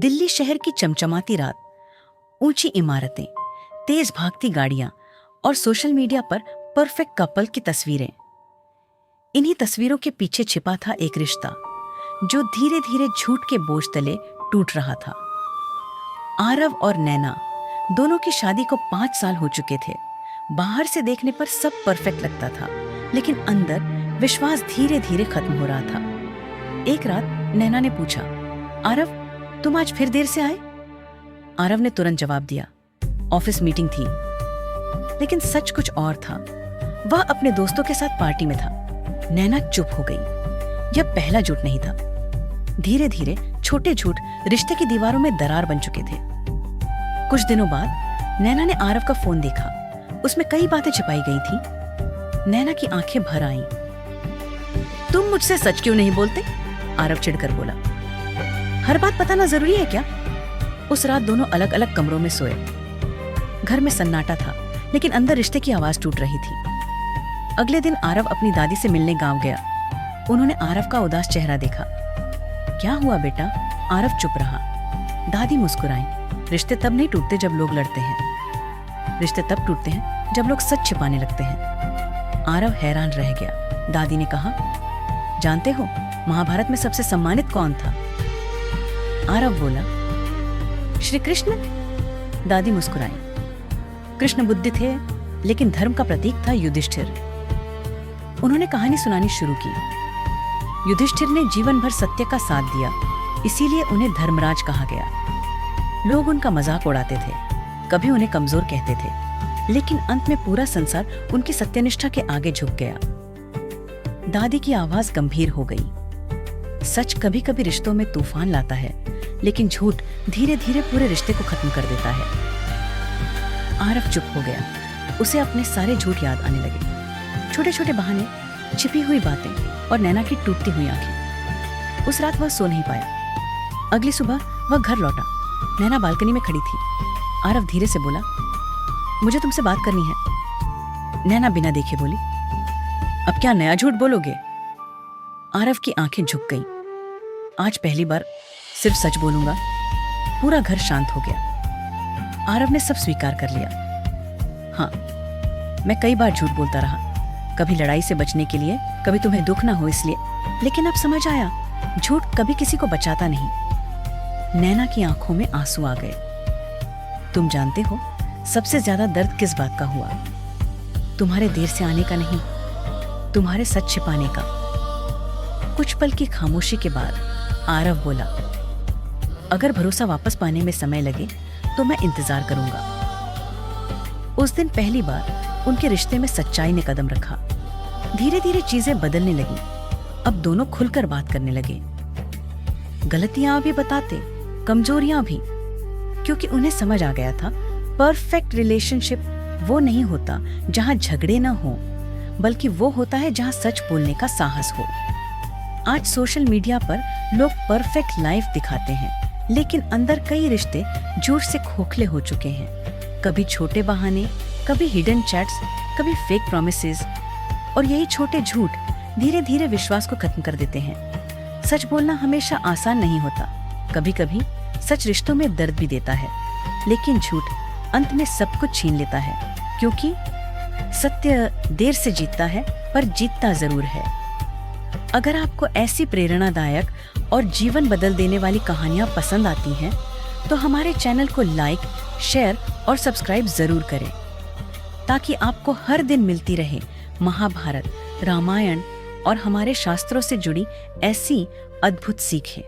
दिल्ली शहर की चमचमाती रात, ऊंची इमारतें, तेज भागती गाड़ियां और सोशल मीडिया पर परफेक्ट कपल की तस्वीरें। इन्हीं तस्वीरों के पीछे छिपा था एक रिश्ता जो धीरे धीरे झूठ के बोझ तले टूट रहा था। आरव और नैना दोनों की शादी को 5 साल हो चुके थे। बाहर से देखने पर सब परफेक्ट लगता था, लेकिन अंदर विश्वास धीरे धीरे खत्म हो रहा था। एक रात नैना ने पूछा, आरव तुम आज फिर देर से आए? आरव ने तुरंत जवाब दिया, ऑफिस मीटिंग थी। लेकिन सच कुछ और था। वह अपने दोस्तों के साथ पार्टी में था। नैना चुप हो गई। यह पहला झूठ नहीं था। धीरे धीरे छोटे झूठ रिश्ते की दीवारों में दरार बन चुके थे। कुछ दिनों बाद नैना ने आरव का फोन देखा। उसमें कई बातें छिपाई गई थी। नैना की आंखें भर आईं। तुम मुझसे सच क्यों नहीं बोलते? आरव चिढ़कर बोला। हर बात बताना जरूरी है क्या? उस रात दोनों अलग अलग कमरों में सोए। घर में सन्नाटा था, लेकिन अंदर रिश्ते की आवाज टूट रही थी। अगले दिन आरव अपनी दादी से मिलने गांव गया। उन्होंने आरव का उदास चेहरा देखा। क्या हुआ बेटा? आरव चुप रहा। दादी मुस्कुराई। रिश्ते तब नहीं टूटते जब लोग लड़ते हैं। रिश्ते तब टूटते हैं जब लोग सच छिपाने लगते हैं। आरव हैरान रह गया। दादी ने कहा, जानते हो महाभारत में सबसे सम्मानित कौन था? आरव बोला, श्री कृष्ण। दादी मुस्कुराई। कृष्ण बुद्धि थे, लेकिन धर्म का प्रतीक था युधिष्ठिर। उन्होंने कहानी सुनानी शुरू की। युधिष्ठिर ने जीवन भर सत्य का साथ दिया, इसीलिए उन्हें धर्मराज कहा गया। लोग उनका मजाक उड़ाते थे, कभी उन्हें कमजोर कहते थे, लेकिन अंत में पूरा संसार उनकी सत्यनिष्ठा के आगे झुक गया। दादी की आवाज गंभीर हो गई। सच कभी कभी रिश्तों में तूफान लाता है, लेकिन झूठ धीरे धीरे पूरे रिश्ते को खत्म कर देता है। आरव चुप हो गया। उसे अपने सारे झूठ याद आने लगे। छोटे छोटे बहाने, छिपी हुई बातें और नैना की टूटती हुई आंखें। उस रात वह सो नहीं पाया। अगली सुबह वह घर लौटा। नैना बालकनी में खड़ी थी। आरव धीरे से बोला, मुझे तुमसे बात करनी है। नैना बिना देखे बोली, अब क्या नया झूठ बोलोगे? आरव की आंखें झुक गईं। आज पहली बार सिर्फ सच बोलूंगा। पूरा घर शांत हो गया। आरव ने सब स्वीकार कर लिया। हाँ, मैं कई बार झूठ बोलता रहा, कभी लड़ाई से बचने के लिए, कभी तुम्हें दुख ना हो इसलिए, लेकिन अब समझ आया झूठ कभी किसी को बचाता नहीं। नैना की आंखों में आंसू आ गए। तुम जानते हो सबसे ज्यादा दर्द किस बात का हुआ? तुम्हारे देर से आने का नहीं, तुम्हारे सच छिपाने का। कुछ पल की खामोशी के बाद आरव बोला, अगर भरोसा वापस पाने में समय लगे तो मैं इंतजार करूंगा। उस दिन पहली बार उनके रिश्ते में सच्चाई ने कदम रखा। धीरे धीरे चीजें बदलने लगी। अब दोनों खुलकर बात करने लगे। गलतियां भी बताते, कमजोरियां भी, क्योंकि उन्हें समझ आ गया था परफेक्ट रिलेशनशिप वो नहीं होता जहां झगड़े न हो, बल्कि वो होता है जहां सच बोलने का साहस हो। आज सोशल मीडिया पर लोग परफेक्ट लाइफ दिखाते हैं, लेकिन अंदर कई रिश्ते झूठ से खोखले हो चुके हैं। कभी छोटे बहाने, कभी हिडन चैट्स, कभी फेक प्रॉमिसेस, और यही छोटे झूठ धीरे धीरे विश्वास को खत्म कर देते हैं। सच बोलना हमेशा आसान नहीं होता। कभी कभी सच रिश्तों में दर्द भी देता है, लेकिन झूठ अंत में सब कुछ छीन लेता है, क्योंकि सत्य देर से जीतता है, पर जीतता जरूर है। अगर आपको ऐसी प्रेरणादायक और जीवन बदल देने वाली कहानियां पसंद आती हैं, तो हमारे चैनल को लाइक, शेयर और सब्सक्राइब जरूर करें, ताकि आपको हर दिन मिलती रहे महाभारत, रामायण और हमारे शास्त्रों से जुड़ी ऐसी अद्भुत सीखें।